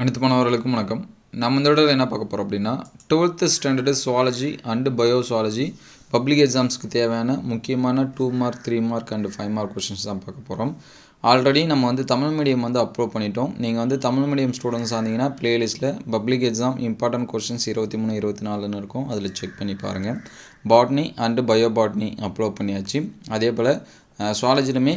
அனைத்து மாணவர்களுக்கும் வணக்கம். நம்ம இந்த விட என்ன பார்க்க போகிறோம் அப்படின்னா 12th standard zoology and biozoology public எக்ஸாம்ஸ்க்கு தேவையான முக்கியமான 2 mark 3 mark and 5 mark questions தான் பார்க்க போகிறோம். ஆல்ரெடி நம்ம தமிழ் மீடியம் அப்லோட் பண்ணிட்டோம். நீங்கள் தமிழ் மீடியம் ஸ்டூடெண்ட்ஸ் ஆனீங்கன்னா பிளேலிஸ்ட்டில் பப்ளிக் எக்ஸாம் இம்பார்ட்டன்ட் கொஷின்ஸ் 23 24ன்னு இருக்கும். அதில் செக் பண்ணி பாருங்கள். Botany and bio botany upload பண்ணியாச்சு. அதே போல் சுவாலஜிலுமே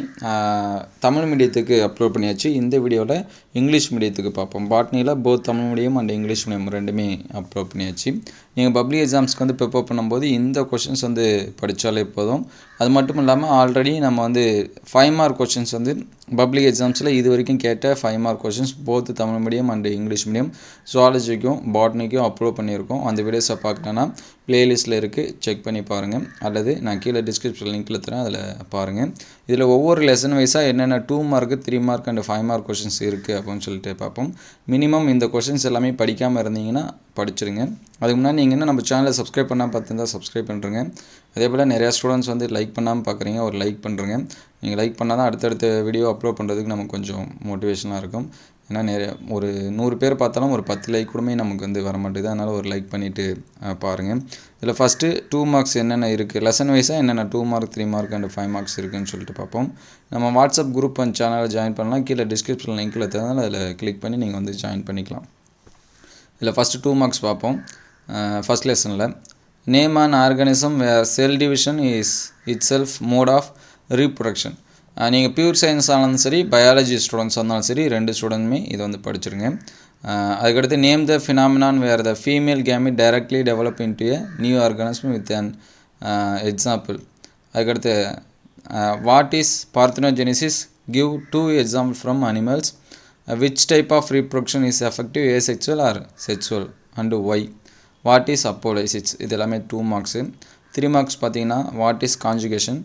தமிழ் மீடியத்துக்கு அப்லோட் பண்ணியாச்சு. இந்த வீடியோவில் இங்கிலீஷ் மீடியத்துக்கு பார்ப்போம். பாட்னியில் both Tamil medium and English medium ரெண்டுமே அப்லோட் பண்ணியாச்சு. நீங்கள் பப்ளிக் எக்ஸாம்ஸ்க்கு ப்ரிப்பேர் பண்ணும்போது இந்த கொஷின்ஸ் படித்தாலே போதும். அது மட்டும் இல்லாமல் ஆல்ரெடி நம்ம 5 மார்க் கொஷின்ஸ் பப்ளிக் எக்ஸாம்ஸில் இது வரைக்கும் கேட்ட 5 mark questions both Tamil medium and English medium சுவாலஜிக்கும் பாட்னிக்கும் அப்லோட் பண்ணியிருக்கோம். அந்த வீடியோஸை பார்க்கலன்னா ப்ளேலிஸ்ட்டில் இருக்குது, செக் பண்ணி பாருங்கள். அல்லது நான் கீழே டிஸ்கிரிப்ஷன் லிங்க்கில் தரேன், அதில் பாருங்கள். இதில் ஒவ்வொரு லெசன் வைஸாக என்னென்ன 2 mark 3 mark and 5 mark questions இருக்குது அப்படின்னு சொல்லிட்டு பார்ப்போம். மினிமம் இந்த கொஷின்ஸ் எல்லாமே படிக்காமல் இருந்தீங்கன்னா படிச்சிருங்க. அதுக்கு முன்னாடி நீங்கள் என்ன நம்ம சேனலை சப்ஸ்கிரைப் பண்ணாமல் பார்த்துருந்தா சப்ஸ்கிரைப் பண்ணுறங்க. அதே போல் நிறையா ஸ்டூடெண்ட்ஸ் லைக் பண்ணாமல் பார்க்குறீங்க, ஒரு லைக் பண்ணுறங்க. நீங்கள் லைக் பண்ணால் தான் அடுத்தடுத்த வீடியோ அப்லோட் பண்ணுறதுக்கு நமக்கு கொஞ்சம் மோட்டிவேஷனாக இருக்கும். ஏன்னா ஒரு 100 பேர் பார்த்தாலும் ஒரு 10 லைக் கூடமே நமக்கு வர மாட்டேங்குது. அதனால் ஒரு லைக் பண்ணிவிட்டு பாருங்கள். இதில் ஃபஸ்ட்டு 2 மார்க்ஸ் என்னென்ன இருக்குது, லெசன் வைஸாக என்னென்ன 2 மார்க் 3 மார்க் அண்ட் 5 மார்க்ஸ் இருக்குதுன்னு சொல்லிட்டு பார்ப்போம். நம்ம வாட்ஸ்அப் குரூப் அண்ட் சேனலில் ஜாயின் பண்ணலாம். கீழே டிஸ்கிரிப்ஷன் லிங்க்கில் தரனால அதில் கிளிக் பண்ணி நீங்கள் ஜாயின் பண்ணிக்கலாம். இதில் ஃபஸ்ட்டு 2 மார்க்ஸ் பார்ப்போம். ஃபஸ்ட் லெசனில் name an organism where cell division is itself mode of reproduction. நீங்கள் பியூர் சயின்ஸ் ஆனாலும் சரி, பயாலஜி ஸ்டூடெண்ட்ஸ் இருந்தாலும் சரி, 2 ஸ்டூடெண்ட்டுமே இதை படிச்சிருங்க. அதுக்கடுத்து name the phenomenon where the female gamete directly develop into a new organism with an example. அதுக்கடுத்து what is parthenogenesis, give 2 example from animals. Which type of reproduction is effective, asexual or sexual and why. What is apolysis. இது எல்லாமே 2 marks. 3 marks பார்த்தீங்கன்னா what is conjugation,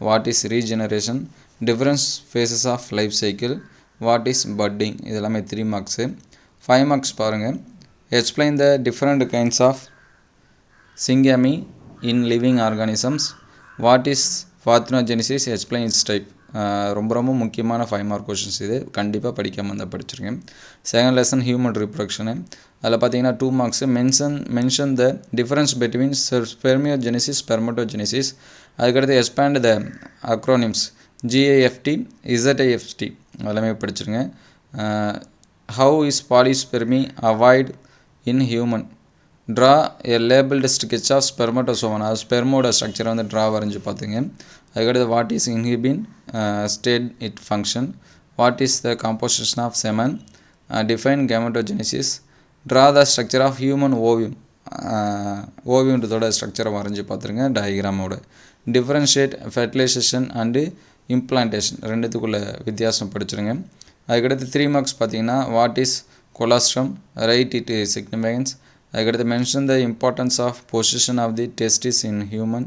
what is regeneration, difference phases of life cycle, what is budding. இது எல்லாமே 3 marks. 5 marks பாருங்கள். Explain the different kinds of syngamy in living organisms. What is parthenogenesis, explain its type. ரொம்ப முக்கியமான 5 mark questions. இது கண்டிப்பாக படிக்காமல் இருந்தால் படிச்சிருக்கேன். Second lesson human reproduction. அதில் பார்த்தீங்கன்னா 2 marks. Mention the difference between spermiogenesis spermatogenesis. அதுக்கடுத்து expand the acronyms GAFT ZIFT எல்லாமே படிச்சிருங்க. How is polyspermy avoid in human. Draw a labelled sketch of spermatozoon. அது ஸ்பெர்மோட ஸ்ட்ரக்சரை ட்ரா வரைஞ்சி பார்த்துங்க. அதுக்கடுத்து what is inhibin state it function. What is the composition of semen. Define gametogenesis. Draw the structure of human ovum. ஓவியன்றதோட ஸ்ட்ரக்சரை வரைஞ்சி பார்த்துருங்க டயக்ராமோட. டிஃப்ரென்ஷியேட் ஃபெர்டிலைசேஷன் அண்டு இம்ப்ளான்டேஷன், ரெண்டுத்துக்குள்ள வித்தியாசம் படிச்சிருங்க. அதுக்கடுத்து 3 மார்க்ஸ் பார்த்தீங்கன்னா what is colostrum, write it significance. அதுக்கடுத்து mention the importance of position of the testis in human.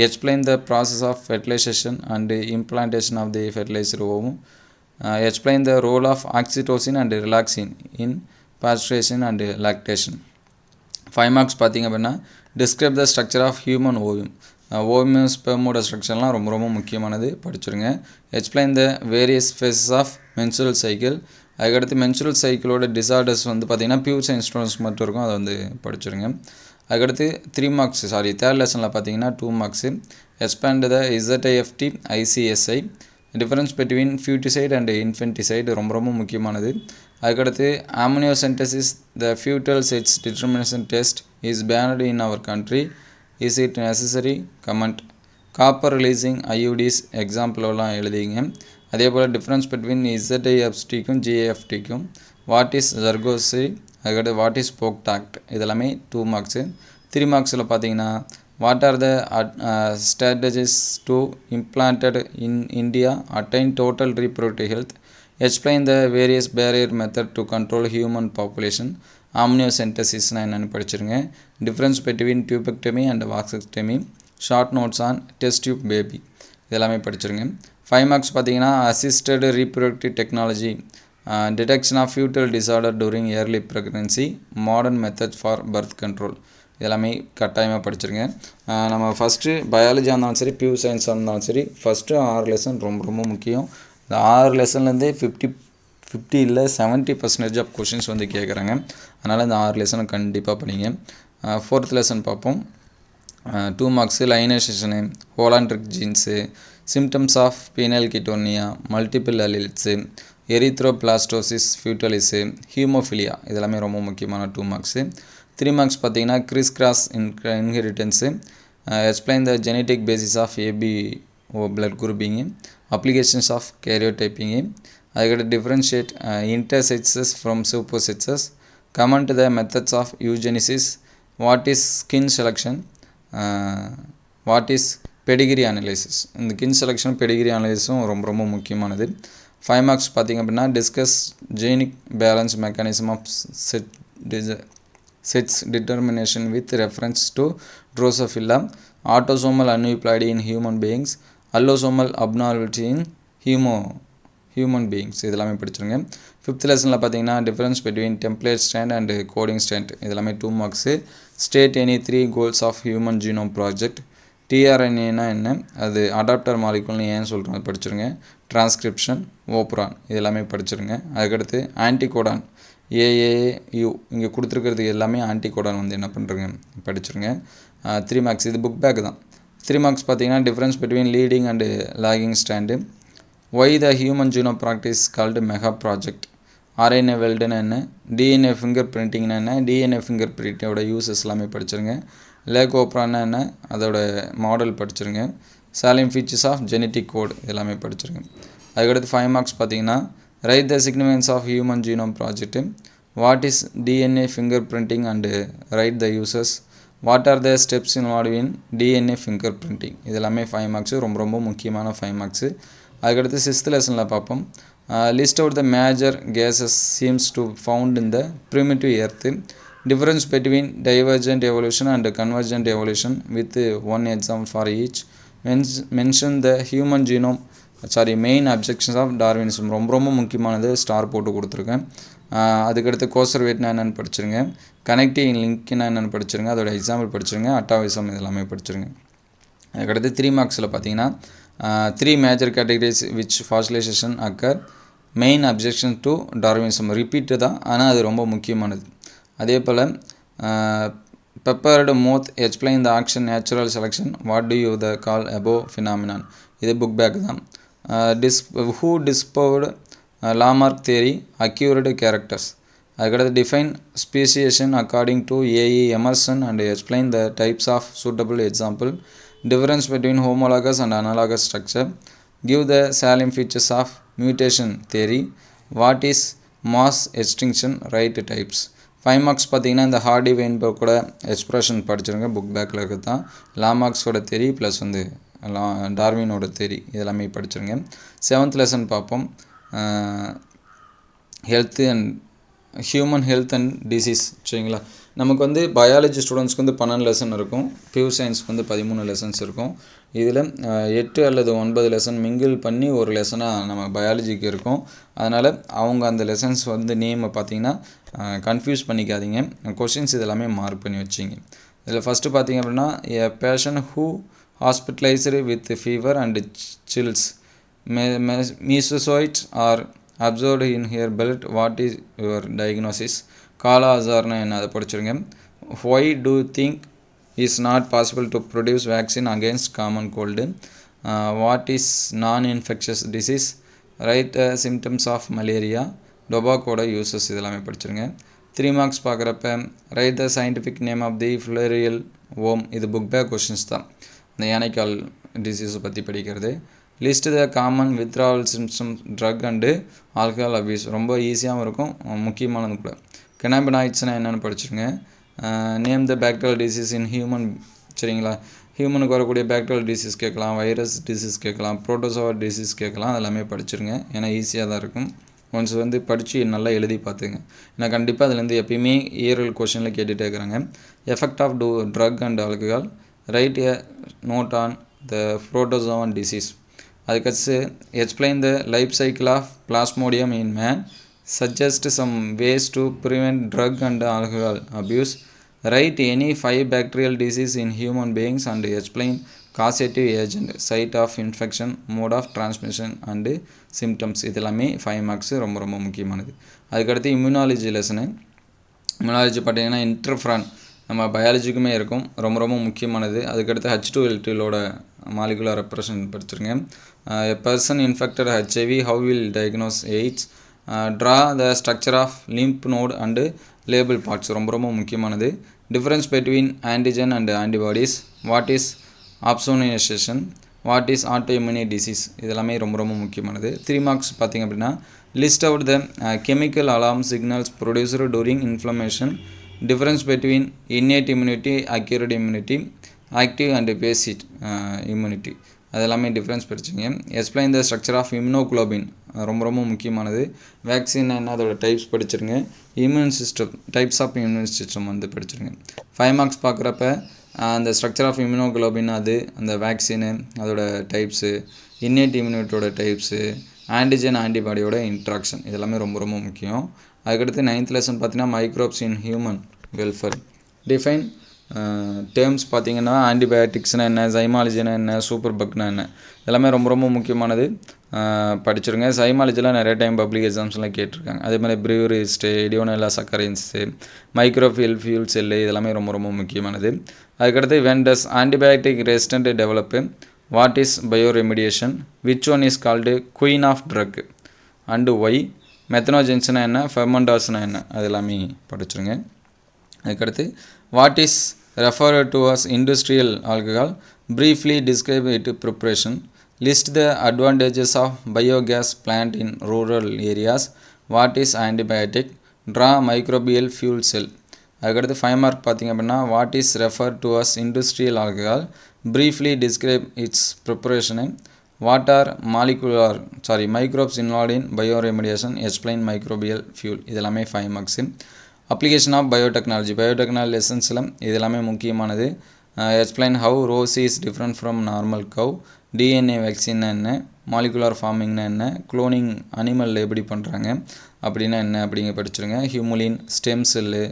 Explain the process of fertilization and implantation of the fertilizer ovum. Explain the role of oxytocin and relaxin in parturition and lactation. 5 marks பார்த்தீங்க அப்படின்னா describe the structure of human ovum. Ovum ஸ்பெர்மோட ஸ்ட்ரக்சர்லாம் ரொம்ப முக்கியமானது, படிச்சிருங்க. Explain the various faces of menstrual cycle. அதுக்கடுத்து menstrual சைக்கிளோட disorders பார்த்தீங்கன்னா பியூர் சயின்ஸ் ஸ்டூடெண்ட்ஸ்க்கு மட்டும் இருக்கும், அதை படிச்சிருங்க. அதுக்கடுத்து 3 மார்க்ஸ் தேர்ட் லெசனில் பார்த்தீங்கன்னா 2 marks. Expand the ZIFT ICSI. Difference between foeticide and infanticide ரொம்ப முக்கியமானது. அதுக்கடுத்து amniocentesis the foetal sex determination test is banned in our country, is it necessary, comment. Copper releasing IUDs எக்ஸாம்பிளெலாம் எழுதிங்க. அதே போல் டிஃப்ரென்ஸ் பிட்வீன் ZIFTக்கும் GAFTக்கும். வாட் இஸ் ஜர்கோசி, அதுக்கடுத்து வாட் இஸ் போக்டாக்ட். இதெல்லாமே 2 மார்க்ஸு. 3 மார்க்ஸில் பார்த்தீங்கன்னா what are the strategies to implemented in India attain total reproductive health. Explain the various barrier method to control human population. ஆம்னியோசென்டசிஸ்னால் என்னென்னு படிச்சிருங்க. Difference between tubectomy and vasectomy. Short notes on test tube baby. இதெல்லாமே படிச்சிருங்க. 5 marks பார்த்தீங்கன்னா assisted reproductive technology, detection of foetal disorder during early pregnancy, modern method for birth control. இதெல்லாமே கட்டாயமாக படிச்சிருங்க. நம்ம first பயாலஜியாக இருந்தாலும் சரி, பியூர் சயின்ஸாக இருந்தாலும் சரி, ஃபஸ்ட்டு 6 லெசன் ரொம்ப முக்கியம். இந்த 6 லெசன்லேருந்தே 50 இல்லை 70% ஆஃப் கொஷின்ஸ் வந்து கேட்குறாங்க. அதனால் இந்த 6 லெசனை கண்டிப்பாக படிங்க. 4th லெசன் பார்ப்போம். 2 marks lyonization, holandric genes, symptoms of phenyl ketonuria, multiple alleles, erythroblastosis foetalis, haemophilia இதெல்லாமே ரொம்ப முக்கியமான 2 மார்க்ஸு. 3 மார்க்ஸ் பார்த்தீங்கன்னா criss cross inheritance, explain the genetic basis of ABO blood grouping, applications of karyotyping, அதுக்கடுத்து differentiate intersexes from supersexes, comment the methods of eugenics, what is skin selection, what is pedigree analysis. இந்த kin selection Pedigree அனலைசிஸும் ரொம்ப ரொம்ப முக்கியமானது. 5 marks பார்த்திங்க அப்படின்னா discuss genic balance mechanism of sex determination with reference to drosophila, autosomal aneuploidy in human beings, allosomal abnormality in human beings இதெல்லாமே படிச்சிருங்க. 5th லெசனில் பார்த்தீங்கன்னா difference between template strand and coding strand இதெல்லாமே 2 marks. State any 3 goals of human genome project, டிஆர்என்ஏனா என்ன, அது adapter மாலிகுல்னு ஏன் சொல்கிறோம் அது படிச்சிருங்க. டிரான்ஸ்கிரிப்ஷன், ஓப்ரான் இதெல்லாமே படிச்சிருங்க. அதுக்கடுத்து ஆன்டிகோடான், ஏஏயு இங்கே கொடுத்துருக்கிறது எல்லாமே ஆன்டிகோடான் வந்து என்ன பண்ணுறங்க படிச்சிருங்க. 3 மார்க்ஸ் இது புக் பேக் தான். 3 மார்க்ஸ் பார்த்தீங்கன்னா difference between leading and lagging strand, why the human genome practice called mega project, RNA வெல்டுன்னு என்ன, டிஎன்ஏ ஃபிங்கர் பிரிண்டிங்னா என்ன, டிஎன்ஏ ஃபிங்கர் பிரிண்டோட யூசஸ் எல்லாமே படிச்சிருங்க. லேக் ஓப்ரான்னா என்ன, அதோட மாடல் படிச்சிருங்க. Salient features of genetic code எல்லாமே படிச்சிருங்க. அதுக்கடுத்து 5 மார்க்ஸ் பார்த்தீங்கன்னா write the significance of human genome project, what is DNA finger printing and write the uses, what are the steps involve in DNA finger printing இதெல்லாமே 5 marks ரொம்ப ரொம்ப முக்கியமான 5 marks. அதுக்கடுத்து 6th லெசனில் பார்ப்போம். List out the major gases seems to found in the primitive earth, difference between divergent evolution and convergent evolution with one example for each, mention the human genome main objections of Darwinism ரொம்ப ரொம்ப முக்கியமானது star போட்டு கொடுத்துருக்கேன். அதுக்கடுத்து கோசர்வேட்னா என்னென்னு படிச்சிருங்க, connecting லிங்க்னா என்னென்னு படிச்சிருங்க, அதோட example படிச்சிருங்க, atavism இதெல்லாமே படிச்சிருங்க. அதுக்கடுத்து 3 மார்க்ஸில் பார்த்தீங்கன்னா 3 major categories which fossilization occur, main objection to Darwinism repeat தான், ஆனால் அது ரொம்ப முக்கியமானது. அதே போல் peppered moth explain the action natural selection, what do you the call above phenomenon இது புக் பேக் தான். Who disproved Lamarck theory, acquired characters. அதுக்கடுத்து define speciation according to A E Emerson and explain the types of suitable example, difference between homologous and analogous structure, give the salient features of mutation theory, what is mass extinction, write types. 5 marks பார்த்தீங்கன்னா இந்த Hardy வெயின்பர்க்கோட expression படிச்சிருங்க, book பேக்கில் இருக்கிறது தான். லாமார்க்ஸோட தேரி plus வந்து டார்வினோட தேரி இதெல்லாமே படிச்சிருங்க. 7th lesson பார்ப்போம். Health and human health and disease சரிங்களா. நமக்கு வந்து பயாலஜி ஸ்டூடெண்ட்ஸ்க்கு வந்து 12 லெசன் இருக்கும், பியூர் சயின்ஸ்க்கு வந்து 13 லெசன்ஸ் இருக்கும். இதில் 8 அல்லது 9 லெசன் மிங்கிள் பண்ணி ஒரு லெசனாக நம்ம பயாலஜிக்கு இருக்கும். அதனால் அவங்க அந்த லெசன்ஸ் வந்து நேமை பார்த்தீங்கன்னா கன்ஃபியூஸ் பண்ணிக்காதீங்க. கொஷின்ஸ் இதெல்லாமே மார்க் பண்ணி வச்சிங்க. இதில் ஃபஸ்ட்டு பார்த்தீங்க அப்படின்னா a patient who hospitalised with fever and chills, merozoites are observed in her blood, what is your diagnosis, காலா அசார்னா என்ன அதை படிச்சிருங்க. Why do think is not possible to produce vaccine against common cold, what is non infectious disease, write symptoms of malaria, டொபாக்கோட uses இதெல்லாமே படிச்சிருங்க. 3 marks பார்க்குறப்ப write the scientific name of the filarial worm இது book back questions தான், இந்த யானைக்கால் டிசீஸை பற்றி படிக்கிறது. List the common withdrawal symptom drug and alcohol abuse ரொம்ப ஈஸியாகவும் இருக்கும், முக்கியமானது கூட. கெனாபினாய்ட்ஸ்னால் என்னென்னு படிச்சுருங்க. Name the bacterial disease in human சரிங்களா. ஹியூமனுக்கு வரக்கூடிய பேக்டீரியல் டிசீஸ் கேட்கலாம், வைரஸ் டிசீஸ் கேட்கலாம், புரோட்டோசோவா டிசீஸ் கேட்கலாம், அதெல்லாமே படிச்சுருங்க. ஏன்னா ஈஸியாக தான் இருக்கும். ஒன்ஸ் வந்து படித்து நல்லா எழுதி பார்த்துங்க. ஏன்னா கண்டிப்பாக அதுலேருந்து எப்பயுமே இயரல் கொஷனில் கேட்டுகிட்டே இருக்கிறாங்க. Effect of drug and alcohol, write a note on the protozoa disease. அதுக்கடுத்து explain the life cycle of plasmodium in man, suggest some ways to prevent drug and alcohol abuse, write any 5 bacterial disease in human beings and explain causative agent, site of infection, mode of transmission and symptoms இது எல்லாமே 5 marks ரொம்ப ரொம்ப முக்கியமானது. அதுக்கடுத்து immunology lesson. Immunology பார்த்தீங்கன்னா இன்டர்ஃப்ரான் நம்ம பயாலஜிக்குமே இருக்கும், ரொம்ப ரொம்ப முக்கியமானது. அதுக்கடுத்து H2L2 மாலிகுலர் ரெப்ரசன்ட் படிச்சிருங்க. A person infected HIV, how will diagnose AIDS, draw the structure of lymph node and label parts ரொம்ப ரொம்ப முக்கியமானது. Difference between antigen and antibodies, what is opsonisation, what is autoimmune disease இதெல்லாமே ரொம்ப ரொம்ப முக்கியமானது. 3 marks பார்த்திங்க அப்படின்னா list out the chemical alarm signals produced during inflammation, difference between innate immunity, acquired immunity, active and passive immunity அதெல்லாமே difference படிச்சிங்க. Explain the structure of immunoglobulin ரொம்ப ரொம்ப முக்கியமானது. வேக்சின் என்ன அதோட டைப்ஸ் படிச்சிருங்க. Immune system, types of immune system வந்து படிச்சிருங்க. 5 மார்க்ஸ் பார்க்குறப்ப அந்த ஸ்ட்ரக்சர் ஆஃப் இம்யூனோகுளோபின் அது, அந்த வேக்சினு அதோட டைப்ஸு, இன்னேட் இம்யூனிட்டியோட டைப்ஸு, ஆன்டிஜன் ஆன்டிபாடியோட இன்ட்ராக்ஷன் இதெல்லாமே ரொம்ப ரொம்ப முக்கியம். அதுக்கடுத்து 9th லெசன் பார்த்தீங்கன்னா microbes in human welfare. Define terms பார்த்தீங்கன்னா ஆன்டிபயோட்டிக்ஸ்னால் என்ன, சைமாலஜினா என்ன, சூப்பர் பக்னா என்ன எல்லாமே ரொம்ப ரொம்ப முக்கியமானது படிச்சிருங்க. சைமாலஜிலாம் நிறைய டைம் பப்ளிக் எக்ஸாம்ஸ்லாம் கேட்டிருக்காங்க. அதே மாதிரி ப்ரீவரிஸ்ட்டு, இடியோனெல்லா சக்கரைன்ஸு, மைக்ரோஃபில் ஃபியூல் செல்லு இதெல்லாமே ரொம்ப ரொம்ப முக்கியமானது. அதுக்கடுத்து when does antibiotic resistant develop, what is bioremediation, which one is called queen of drug and why, மெத்தனோஜென்ஸ்னா என்ன, ஃபெர்மெண்டாஸ்னா என்ன அது எல்லாமே படிச்சிருங்க. அதுக்கடுத்து what is referred to as industrial alcohol, briefly describe it preparation, list the advantages of biogas plant in rural areas, what is antibiotic, draw microbial fuel cell. அதுக்கடுத்து 5 mark பார்த்திங்க அப்படின்னா what is refer to as industrial alcohol, briefly describe it's preparation, what are microbes involve in bioremediation, explain microbial fuel இதெல்லாமே 5 marks. Application of biotechnology லெசன்ஸில் இது எல்லாமே முக்கியமானது. Explain how Rosie is different from normal cow, DNA வேக்சின்னா என்ன, molecular ஃபார்மிங்னா என்ன, cloning அனிமலில் எப்படி பண்ணுறாங்க அப்படின்னா என்ன அப்படிங்க படிச்சிருங்க. ஹியூமுலின், ஸ்டெம் செல்லு,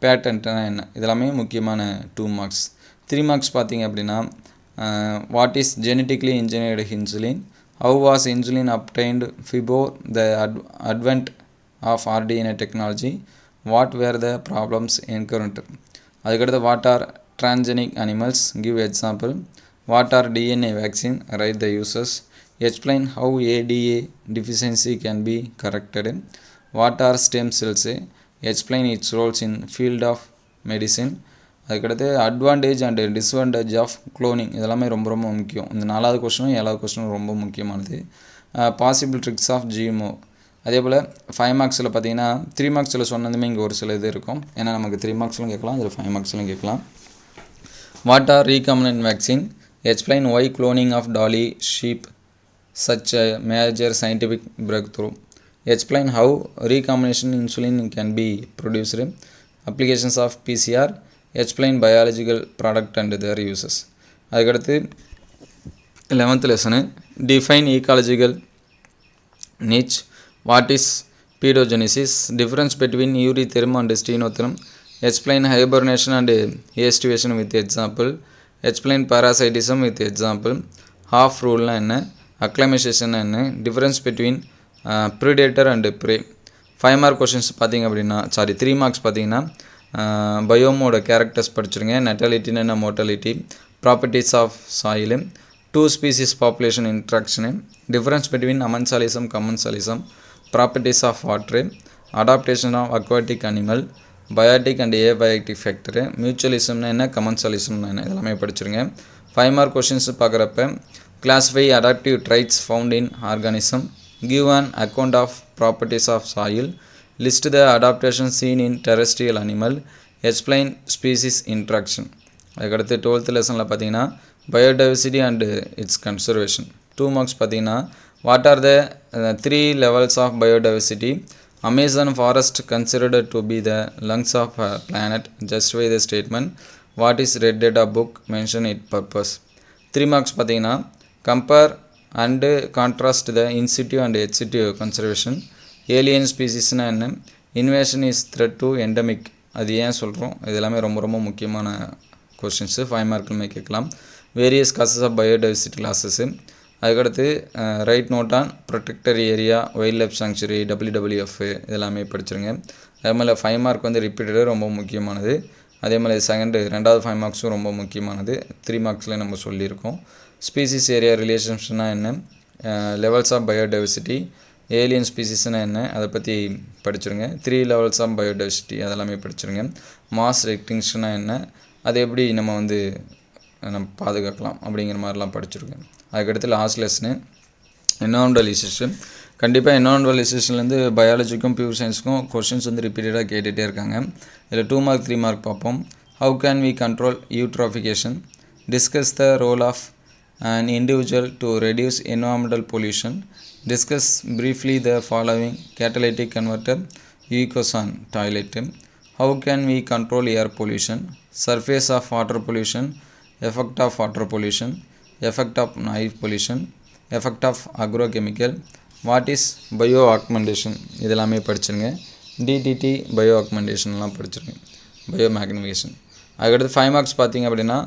பேட்டன்ட்னா என்ன இதெல்லாமே முக்கியமான 2 மார்க்ஸ். 3 மார்க்ஸ் பார்த்திங்க அப்படின்னா what is genetically engineered insulin, how was insulin obtained before the advent of rDNA technology, what were the problems encounter. அதுக்கடுத்து what are transgenic animals, give example, what are DNA vaccine, write the uses, explain how ADA deficiency can be corrected, what are stem cells, explain its roles in field of medicine. அதுக்கடுத்து advantage and disadvantage of cloning இதெல்லாமே ரொம்ப ரொம்ப முக்கியம். இந்த 4வது கொஸ்டினும் 7வது கொஸ்டினும் ரொம்ப முக்கியமானது. Possible tricks of GMO. அதே போல் 5 மார்க்ஸில் பார்த்தீங்கன்னா 3 மார்க்ஸில் சொன்னதுமே இங்கே ஒரு சில இது இருக்கும். ஏன்னா நமக்கு 3 மார்க்ஸ்லாம் கேட்கலாம், அதில் 5 மார்க்ஸ்லாம் கேட்கலாம். What are recombinant vaccine, explain why cloning of Dolly sheep such a major scientific breakthrough, explain how recombination insulin can be produced, applications of PCR, explain biological product and their uses. அதுக்கடுத்து 11th lesson define ecological niche, what is pedogenesis, difference between eurytherm and stenotherm, explain hibernation and estivation with example, explain parasitism with example, half rule என்ன, அக்ளமைசேஷன் என்ன, difference between predator and pray. 5 mark questions பார்த்திங்க அப்படின்னா 3 marks பார்த்திங்கன்னா பயோமோட characters படிச்சிருங்க. நெட்டாலிட்டின்னு என்ன, mortality, properties of soil, 2 species population interaction, difference between amensalism commensalism, properties of water, adaptation of aquatic animal, biotic and abiotic factor, மியூச்சுவலிசம்னா என்ன, கமன்சாலிசம்னா என்ன இதெல்லாமே படிச்சிருங்க. 5 மார்க் கொஷின்ஸ் பார்க்குறப்ப classify adaptive traits found in organism, give an account of properties of soil, list the adaptation seen in terrestrial animal, explain species interaction. அதுக்கடுத்து 12th லெசனில் பார்த்தீங்கன்னா biodiversity and its conservation. 2 marks பார்த்தீங்கன்னா what are the 3 levels of biodiversity, Amazon forest considered to be the lungs of a planet, justify the statement, what is red data book, mention its purpose. 3 marks பார்த்தீங்கன்னா compare and contrast the in situ and ex situ conservation, alien speciesனா என்ன, invasion is threat to endemic அது ஏன் சொல்கிறோம் இது எல்லாமே ரொம்ப ரொம்ப முக்கியமான கொஸ்டின்ஸு 5 மார்க்குமே கேட்கலாம். Various causes of biodiversity losses. அதுக்கடுத்து write note on protected area, wild life sanctuary, WWF இதெல்லாமே படிச்சிருங்க. அதே மாதிரி 5 மார்க் வந்து ரிப்பீட்டடு ரொம்ப முக்கியமானது. அதே மாதிரி ரெண்டாவது 5 மார்க்ஸும் ரொம்ப முக்கியமானது. 3 மார்க்ஸில் நம்ம சொல்லியிருக்கோம். ஸ்பீசிஸ் ஏரியா ரிலேஷன்ஸ்னால் என்ன, லெவல்ஸ் ஆஃப் பயோடைவர்சிட்டி, ஏலியன் ஸ்பீசிஸ்னால் என்ன அதை பற்றி படிச்சிருங்க. 3 லெவல்ஸ் ஆஃப் பயோடைவர்சிட்டி அதெல்லாமே படிச்சிருங்க. மாஸ் எக்ஸ்டிங்ஷன்னா என்ன, அது எப்படி நம்ம பாதுகாக்கலாம் அப்படிங்கிற மாதிரிலாம் படிச்சிருக்கேன். அதுக்கடுத்து லாஸ்ட் லெசனு என்விரான்மெண்டல் இஷ்யூஸ். கண்டிப்பாக என்விரான்மெண்டல் இஷ்யூஸ்லேருந்து பயாலஜிக்கும் பியூர் சயின்ஸுக்கும் கொஷின்ஸ் ரிப்பீட்டடாக கேட்டுகிட்டே இருக்காங்க. இதில் 2 மார்க் 3 மார்க் பார்ப்போம். How can we control eutrophication, discuss the role of an individual to reduce environmental pollution, discuss briefly the following: catalytic converter, Ecosan toilet, how can we control air pollution, surface of water pollution, effect of water pollution, effect of noise pollution, effect of agrochemical, what is bioaugmentation இதெல்லாமே படிச்சிருங்க. DDT bioaugmentationலாம் படிச்சிருங்க, biomagnification. அதுக்கடுத்து 5 marks பார்த்தீங்க அப்படின்னா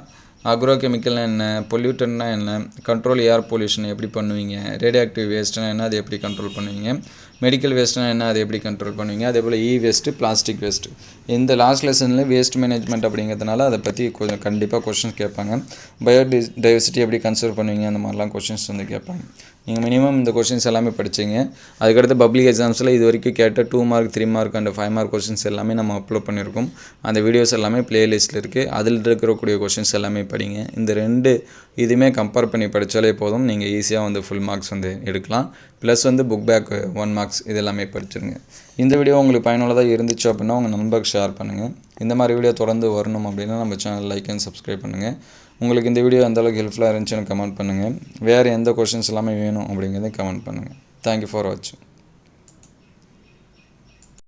அக்ரோகெமிக்கல்னால் என்ன, பொல்யூட்டன்னா என்ன, control air pollution எப்படி பண்ணுவீங்க, radio active வேஸ்ட்னா என்ன அது எப்படி கண்ட்ரோல் பண்ணுவீங்க, மெடிக்கல் வேஸ்ட்னா என்ன அது எப்படி கண்ட்ரோல் பண்ணுவீங்க, அதே போல் வேஸ்ட்டு, பிளாஸ்டிக் வேஸ்ட்டு. இந்த லாஸ்ட் லெசனில் வேஸ்ட் மேனேஜ்மெண்ட் அப்படிங்கிறதுனால அதை பற்றி கொஞ்சம் கண்டிப்பாக கொஷின்ஸ் கேட்பாங்க. பயோடைவர்சிட்டி எப்படி கன்சர்வ் பண்ணுவீங்க அந்த மாதிரிலாம் கொஷின்ஸ் கேட்பாங்க. நீங்கள் மினிமம் இந்த கொஷின்ஸ் எல்லாமே படிச்சிங்க. அதுக்கடுத்து பப்ளிக் எக்ஸாம்ஸில் இது வரைக்கும் கேட்ட 2 mark 3 mark and 5 mark questions எல்லாமே நம்ம அப்லோட் பண்ணியிருக்கோம். அந்த வீடியோஸ் எல்லாமே ப்ளேலிஸ்ட்டில் இருக்குது. அதில் இருக்கக்கூடிய கொஷின்ஸ் எல்லாமே படிங்க. இந்த 2 இதுவுமே கம்பேர் பண்ணி படித்தாலே போதும், நீங்கள் ஈஸியாக ஃபுல் மார்க்ஸ் எடுக்கலாம். ப்ளஸ் புக் பேக் 1 மார்க்ஸ் இதெல்லாமே படிச்சிருங்க. இந்த வீடியோ உங்களுக்கு பயனுள்ளதாக இருந்துச்சு அப்படின்னா உங்கள் நண்பருக்கு ஷேர் பண்ணுங்கள். இந்த மாதிரி வீடியோ தொடர்ந்து வரணும் அப்படின்னா நம்ம சேனல் லைக் அண்ட் சப்ஸ்கிரைப் பண்ணுங்கள். உங்களுக்கு இந்த வீடியோ எந்தளவுக்கு ஹெல்ப்ஃபுல்லாக இருந்துச்சுன்னு கமெண்ட் பண்ணுங்கள். வேறு எந்த கொஷின்ஸ் எல்லாமே வேணும் அப்படிங்கிறத கமெண்ட் பண்ணுங்கள். தேங்க்யூ ஃபார் வாட்சிங்.